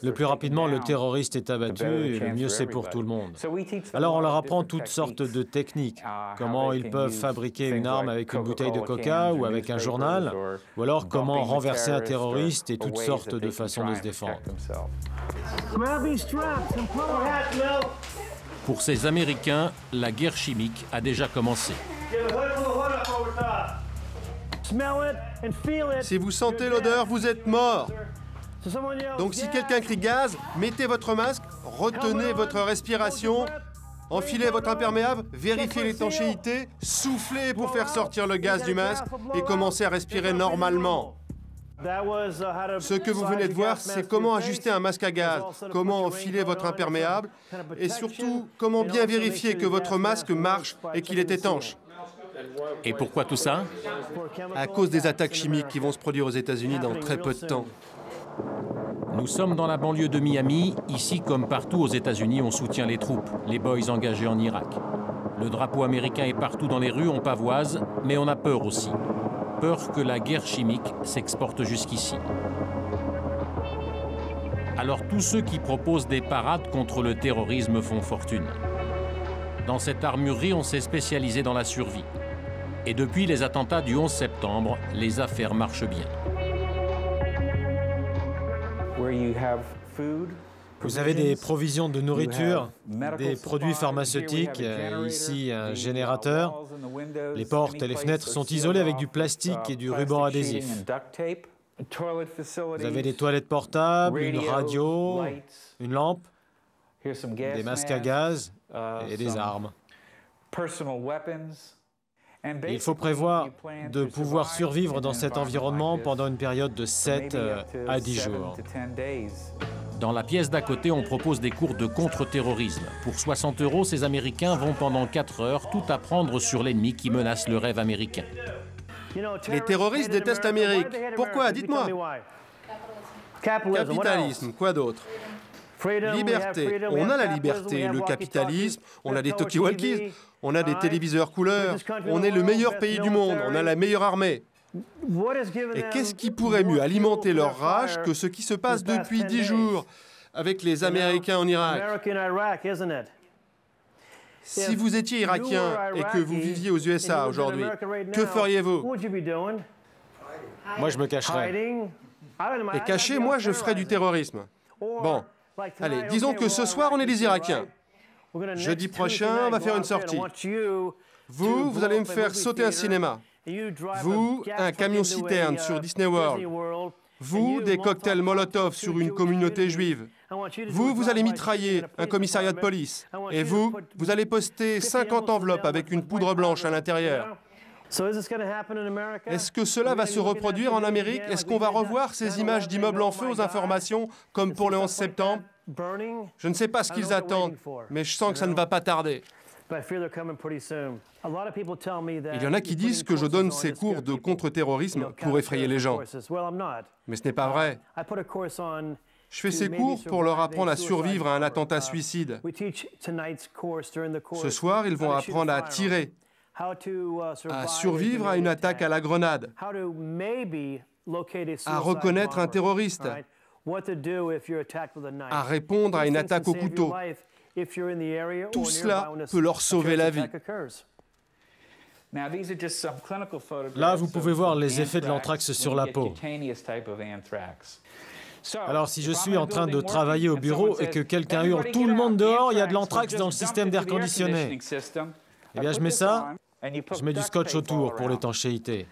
Le plus rapidement le terroriste est abattu, et le mieux c'est pour tout le monde. Alors on leur apprend toutes sortes de techniques. Comment ils peuvent fabriquer une arme avec une bouteille de coca ou avec un journal, ou alors comment renverser un terroriste et toutes sortes de façons de se défendre. Pour ces Américains, la guerre chimique a déjà commencé. Si vous sentez l'odeur, vous êtes mort. Donc si quelqu'un crie gaz, mettez votre masque, retenez votre respiration, enfilez votre imperméable, vérifiez l'étanchéité, soufflez pour faire sortir le gaz du masque et commencez à respirer normalement. Ce que vous venez de voir, c'est comment ajuster un masque à gaz, comment enfiler votre imperméable et surtout comment bien vérifier que votre masque marche et qu'il est étanche. Et pourquoi tout ça? À cause des attaques chimiques qui vont se produire aux États-Unis dans très peu de temps. Nous sommes dans la banlieue de Miami. Ici, comme partout aux États-Unis, on soutient les troupes, les boys engagés en Irak. Le drapeau américain est partout dans les rues, on pavoise, mais on a peur aussi. Peur que la guerre chimique s'exporte jusqu'ici. Alors tous ceux qui proposent des parades contre le terrorisme font fortune. Dans cette armurerie, on s'est spécialisé dans la survie. Et depuis les attentats du 11 septembre, les affaires marchent bien. Vous avez des provisions de nourriture, des produits pharmaceutiques, ici un générateur. Les portes et les fenêtres sont isolées avec du plastique et du ruban adhésif. Vous avez des toilettes portables, une radio, une lampe, des masques à gaz et des armes. Et il faut prévoir de pouvoir survivre dans cet environnement pendant une période de 7 à 10 jours. Dans la pièce d'à côté, on propose des cours de contre-terrorisme. Pour 60 €, ces Américains vont pendant 4 heures tout apprendre sur l'ennemi qui menace le rêve américain. Les terroristes détestent l'Amérique. Pourquoi? Dites-moi. Capitalisme, quoi d'autre? Liberté. On a la liberté, le capitalisme, on a des talkie-walkies, on a des téléviseurs couleurs, on est le meilleur pays du monde, on a la meilleure armée. Et qu'est-ce qui pourrait mieux alimenter leur rage que ce qui se passe depuis 10 jours avec les Américains en Irak? Si vous étiez Irakien et que vous viviez aux USA aujourd'hui, que feriez-vous? Moi, je me cacherais. Et caché, moi, je ferais du terrorisme. Bon, allez, disons que ce soir, on est des Irakiens. Jeudi prochain, on va faire une sortie. Vous allez me faire sauter un cinéma. Vous, un camion-citerne sur Disney World. Vous, des cocktails Molotov sur une communauté juive. Vous allez mitrailler un commissariat de police. Et vous allez poster 50 enveloppes avec une poudre blanche à l'intérieur. Est-ce que cela va se reproduire en Amérique? Est-ce qu'on va revoir ces images d'immeubles en feu aux informations, comme pour le 11 septembre? Je ne sais pas ce qu'ils attendent, mais je sens que ça ne va pas tarder. Il y en a qui disent que je donne ces cours de contre-terrorisme pour effrayer les gens. Mais ce n'est pas vrai. Je fais ces cours pour leur apprendre à survivre à un attentat suicide. Ce soir, ils vont apprendre à tirer, à survivre à une attaque à la grenade, à reconnaître un terroriste, à répondre à une attaque au couteau. Tout cela peut leur sauver la vie. Là, vous pouvez voir les effets de l'anthrax sur la peau. Alors, si je suis en train de travailler au bureau et que quelqu'un hurle « Tout le monde dehors, il y a de l'anthrax dans le système d'air conditionné », eh bien, je mets ça, je mets du scotch autour pour l'étanchéité.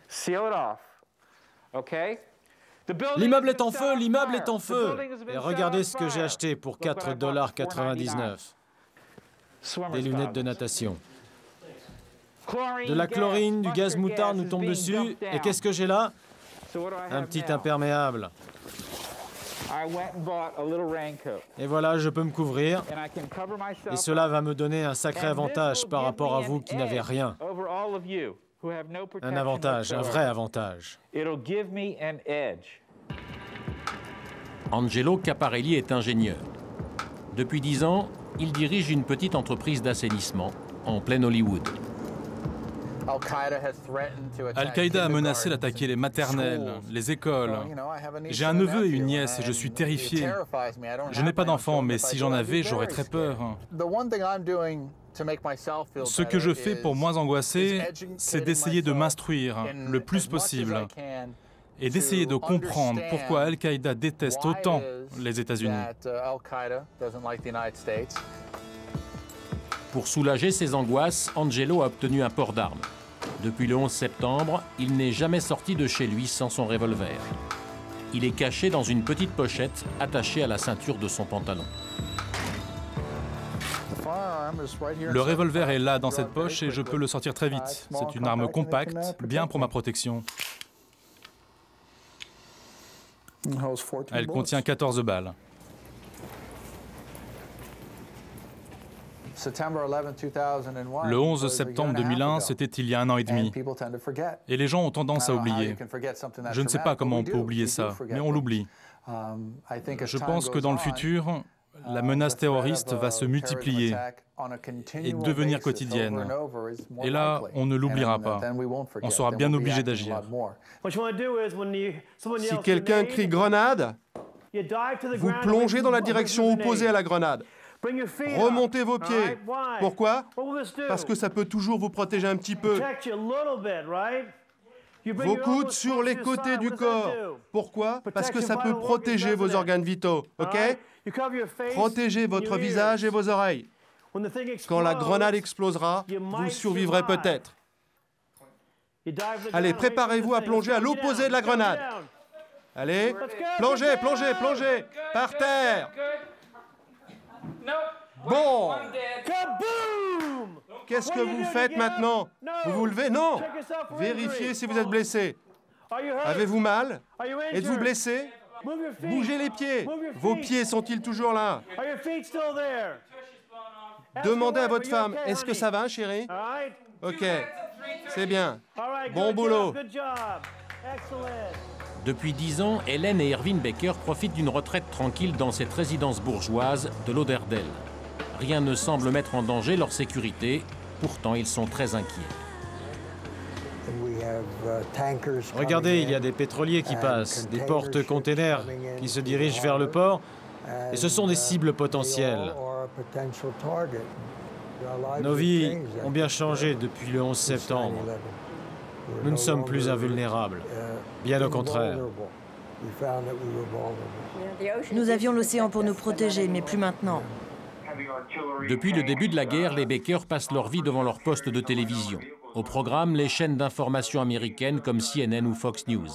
L'immeuble est en feu, l'immeuble est en feu. Et regardez ce que j'ai acheté pour 4,99 $. Des lunettes de natation. De la chlorine, du gaz moutarde nous tombe dessus. Et qu'est-ce que j'ai là? Un petit imperméable. Et voilà, je peux me couvrir. Et cela va me donner un sacré avantage par rapport à vous qui n'avez rien. Un avantage, un vrai avantage. Angelo Caparelli est ingénieur. Depuis 10 ans, il dirige une petite entreprise d'assainissement en plein Hollywood. Al-Qaïda a menacé d'attaquer les maternelles, les écoles. J'ai un neveu et une nièce et je suis terrifié. Je n'ai pas d'enfants, mais si j'en avais, j'aurais très peur. Ce que je fais pour moins angoisser, c'est d'essayer de m'instruire le plus possible et d'essayer de comprendre pourquoi Al-Qaïda déteste autant les États-Unis. Pour soulager ses angoisses, Angelo a obtenu un port d'armes. Depuis le 11 septembre, il n'est jamais sorti de chez lui sans son revolver. Il est caché dans une petite pochette attachée à la ceinture de son pantalon. Le revolver est là dans cette poche et je peux le sortir très vite. C'est une arme compacte, bien pour ma protection. Elle contient 14 balles. Le 11 septembre 2001, c'était il y a 1 an et demi. Et les gens ont tendance à oublier. Je ne sais pas comment on peut oublier ça, mais on l'oublie. Je pense que dans le futur, la menace terroriste va se multiplier et devenir quotidienne. Et là, on ne l'oubliera pas. On sera bien obligé d'agir. Si quelqu'un crie « grenade », vous plongez dans la direction opposée à la grenade. Remontez vos pieds. Pourquoi? Parce que ça peut toujours vous protéger un petit peu. Vos coudes sur les côtés du corps. Pourquoi? Parce que ça peut protéger vos organes vitaux. OK? Protégez votre visage et vos oreilles. Quand la grenade explosera, vous survivrez peut-être. Allez, préparez-vous à plonger à l'opposé de la grenade. Allez, plongez, plongez, plongez. Par terre. Bon. Qu'est-ce que vous faites maintenant? Vous vous levez? Non. Vérifiez si vous êtes blessé. Avez-vous mal? Êtes-vous blessé? Bougez les pieds. Vos pieds sont-ils toujours là? Demandez à votre femme, est-ce que ça va, chérie? OK, c'est bien. Bon boulot. Depuis 10 ans, Hélène et Irving Baker profitent d'une retraite tranquille dans cette résidence bourgeoise de Lauderdale. Rien ne semble mettre en danger leur sécurité, pourtant ils sont très inquiets. Regardez, il y a des pétroliers qui passent, des porte-containers qui se dirigent vers le port, et ce sont des cibles potentielles. Nos vies ont bien changé depuis le 11 septembre. Nous ne sommes plus invulnérables, bien au contraire. Nous avions l'océan pour nous protéger, mais plus maintenant. Depuis le début de la guerre, les Baker passent leur vie devant leur poste de télévision. Au programme, les chaînes d'information américaines comme CNN ou Fox News.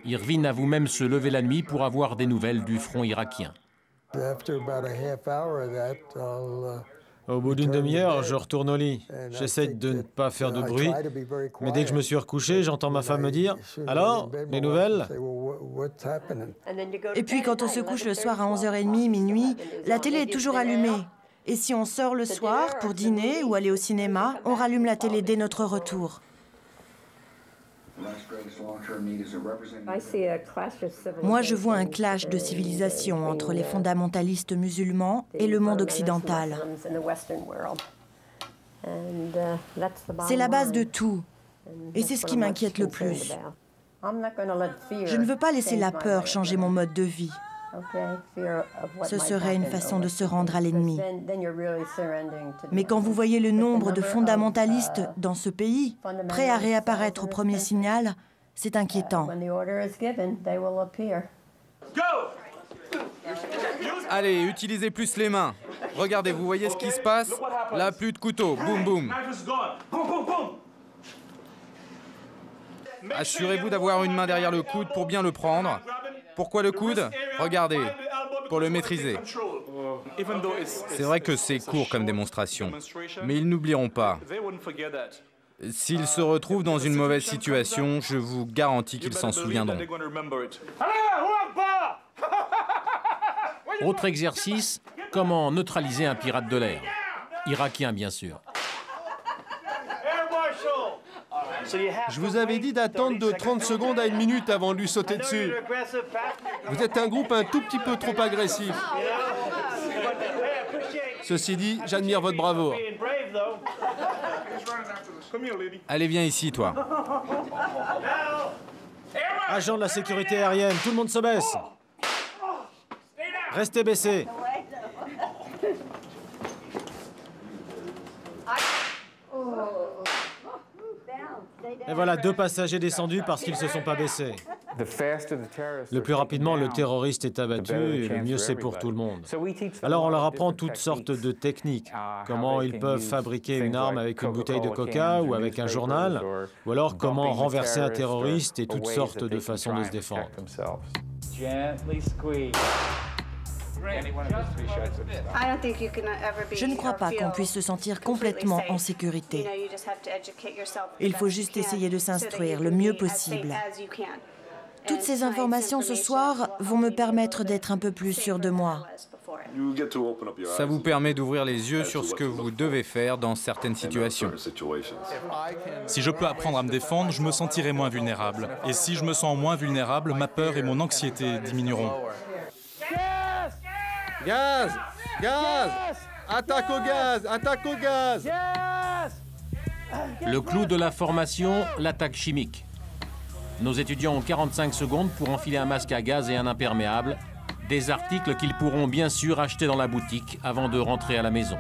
Irving avoue même se lever la nuit pour avoir des nouvelles du front irakien. Au bout d'une demi-heure, je retourne au lit. J'essaie de ne pas faire de bruit, mais dès que je me suis recouché, j'entends ma femme me dire « Alors, les nouvelles ?» Et puis quand on se couche le soir à 11h30, minuit, la télé est toujours allumée. Et si on sort le soir pour dîner ou aller au cinéma, on rallume la télé dès notre retour. Moi, je vois un clash de civilisation entre les fondamentalistes musulmans et le monde occidental. C'est la base de tout, et c'est ce qui m'inquiète le plus. Je ne veux pas laisser la peur changer mon mode de vie. Ce serait une façon de se rendre à l'ennemi. Mais quand vous voyez le nombre de fondamentalistes dans ce pays, prêts à réapparaître au premier signal, c'est inquiétant. Allez, utilisez plus les mains. Regardez, vous voyez ce qui se passe? Là, plus de couteau. Boum, boum. Assurez-vous d'avoir une main derrière le coude pour bien le prendre. Pourquoi le coude? Regardez, pour le maîtriser. C'est vrai que c'est court comme démonstration, mais ils n'oublieront pas. S'ils se retrouvent dans une mauvaise situation, je vous garantis qu'ils s'en souviendront. Autre exercice, comment neutraliser un pirate de l'air. Irakien, bien sûr. Je vous avais dit d'attendre de 30 secondes à 1 minute avant de lui sauter dessus. Vous êtes un groupe un tout petit peu trop agressif. Ceci dit, j'admire votre bravoure. Allez, viens ici, toi. Agent de la sécurité aérienne, tout le monde se baisse. Restez baissés. Et voilà, 2 passagers descendus parce qu'ils ne se sont pas baissés. Le plus rapidement, le terroriste est abattu, et le mieux c'est pour tout le monde. Alors on leur apprend toutes sortes de techniques. Comment ils peuvent fabriquer une arme avec une bouteille de coca ou avec un journal, ou alors comment renverser un terroriste et toutes sortes de façons de se défendre. Je ne crois pas qu'on puisse se sentir complètement en sécurité. Il faut juste essayer de s'instruire le mieux possible. Toutes ces informations ce soir vont me permettre d'être un peu plus sûr de moi. Ça vous permet d'ouvrir les yeux sur ce que vous devez faire dans certaines situations. Si je peux apprendre à me défendre, je me sentirai moins vulnérable. Et si je me sens moins vulnérable, ma peur et mon anxiété diminueront. Gaz! Gaz! Attaque au gaz! Attaque au gaz! Le clou de la formation, l'attaque chimique. Nos étudiants ont 45 secondes pour enfiler un masque à gaz et un imperméable, des articles qu'ils pourront bien sûr acheter dans la boutique avant de rentrer à la maison.